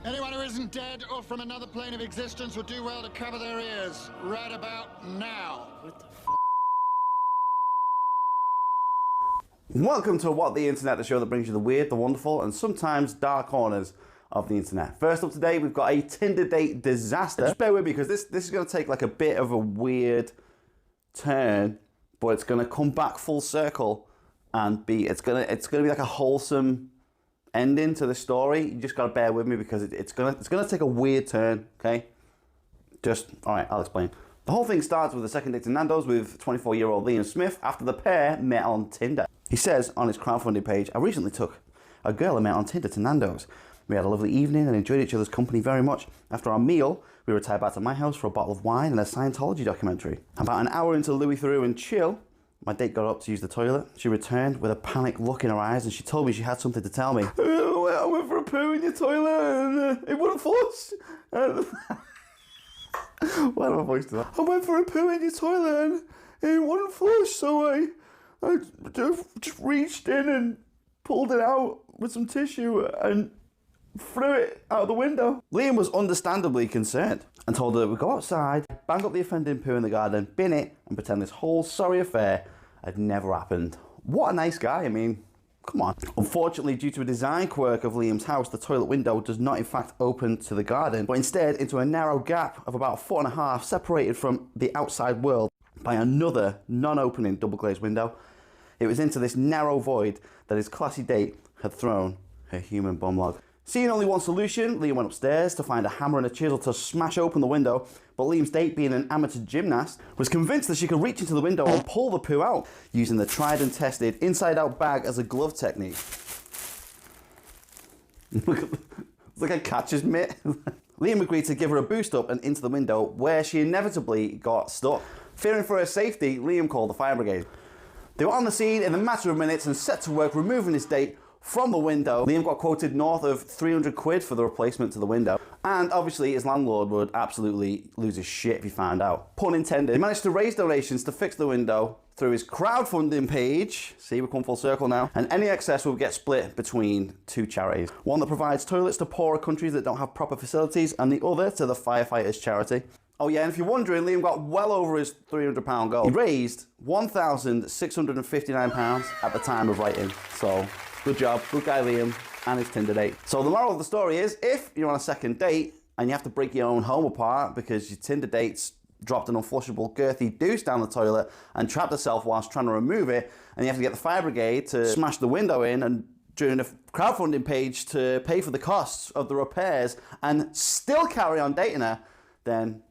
Anyone who isn't dead or from another plane of existence would do well to cover their ears right about now. What the f? Welcome to What the Internet, the show that brings you the weird, the wonderful, and sometimes dark corners of the internet. First up today, we've got a Tinder date disaster. Just bear with me because this is going to take like a bit of a weird turn, but it's going to come back full circle and it's going to be like a wholesome ending to the story. You just got to bear with me because it's going to take a weird turn. Okay, all right. I'll explain. The whole thing starts with a second date to Nando's with 24-year-old Liam Smith after the pair met on Tinder. He says on his crowdfunding page, "I recently took a girl I met on Tinder to Nando's. We had a lovely evening and enjoyed each other's company very much. After our meal, we retired back to my house for a bottle of wine and a Scientology documentary. About an hour into Louis Theroux and chill, my date got up to use the toilet. She returned with a panicked look in her eyes and she told me she had something to tell me. I went for a poo in your toilet and it wouldn't flush." Why do I voice to that? "I went for a poo in your toilet and it wouldn't flush, so I just reached in and pulled it out with some tissue and threw it out the window." Liam was understandably concerned and told her we'd go outside, bang up the offending poo in the garden, bin it, and pretend this whole sorry affair had never happened. What a nice guy, I mean, come on. Unfortunately, due to a design quirk of Liam's house, the toilet window does not in fact open to the garden, but instead into a narrow gap of about 1.5 feet separated from the outside world by another non-opening double-glazed window. It was into this narrow void that his classy date had thrown her human bum log. Seeing only one solution, Liam went upstairs to find a hammer and a chisel to smash open the window, but Liam's date, being an amateur gymnast, was convinced that she could reach into the window and pull the poo out, using the tried and tested inside-out bag as a glove technique. It's like a catcher's mitt. Liam agreed to give her a boost up and into the window, where she inevitably got stuck. Fearing for her safety, Liam called the fire brigade. They were on the scene in a matter of minutes and set to work removing his date from the window. Liam got quoted north of 300 quid for the replacement to the window. And obviously his landlord would absolutely lose his shit if he found out. Pun intended. He managed to raise donations to fix the window through his crowdfunding page. See, we've come full circle now. And any excess will get split between two charities. One that provides toilets to poorer countries that don't have proper facilities, and the other to the firefighters charity. Oh yeah, and if you're wondering, Liam got well over his £300 goal. He raised £1,659 at the time of writing. So, good job, good guy Liam, and his Tinder date. So the moral of the story is, if you're on a second date and you have to break your own home apart because your Tinder date's dropped an unflushable girthy deuce down the toilet and trapped herself whilst trying to remove it, and you have to get the fire brigade to smash the window in and during a crowdfunding page to pay for the costs of the repairs and still carry on dating her, then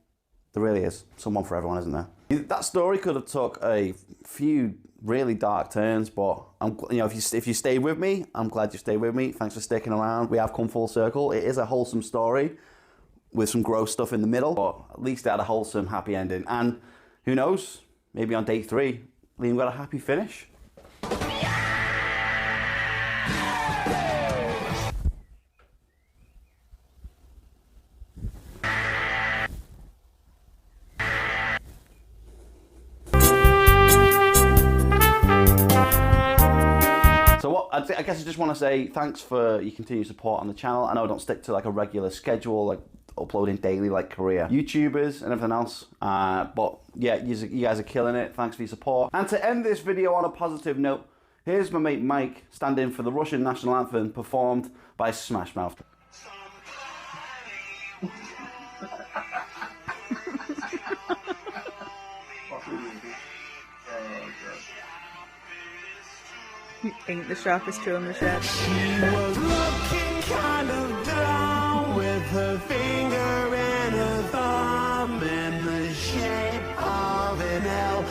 there really is someone for everyone, isn't there? That story could have took a few really dark turns, but if you stayed with me, I'm glad you stayed with me. Thanks for sticking around. We have come full circle. It is a wholesome story with some gross stuff in the middle, but at least it had a wholesome, happy ending. And who knows, maybe on day 3, Liam got a happy finish. I guess I just want to say thanks for your continued support on the channel. I know I don't stick to like a regular schedule, like uploading daily like career YouTubers and everything else. But yeah, you guys are killing it. Thanks for your support. And to end this video on a positive note, here's my mate Mike standing for the Russian national anthem performed by Smash Mouth. Ain't the sharpest tool in the shed. She was looking kind of down with her finger and her thumb in the shape of an L.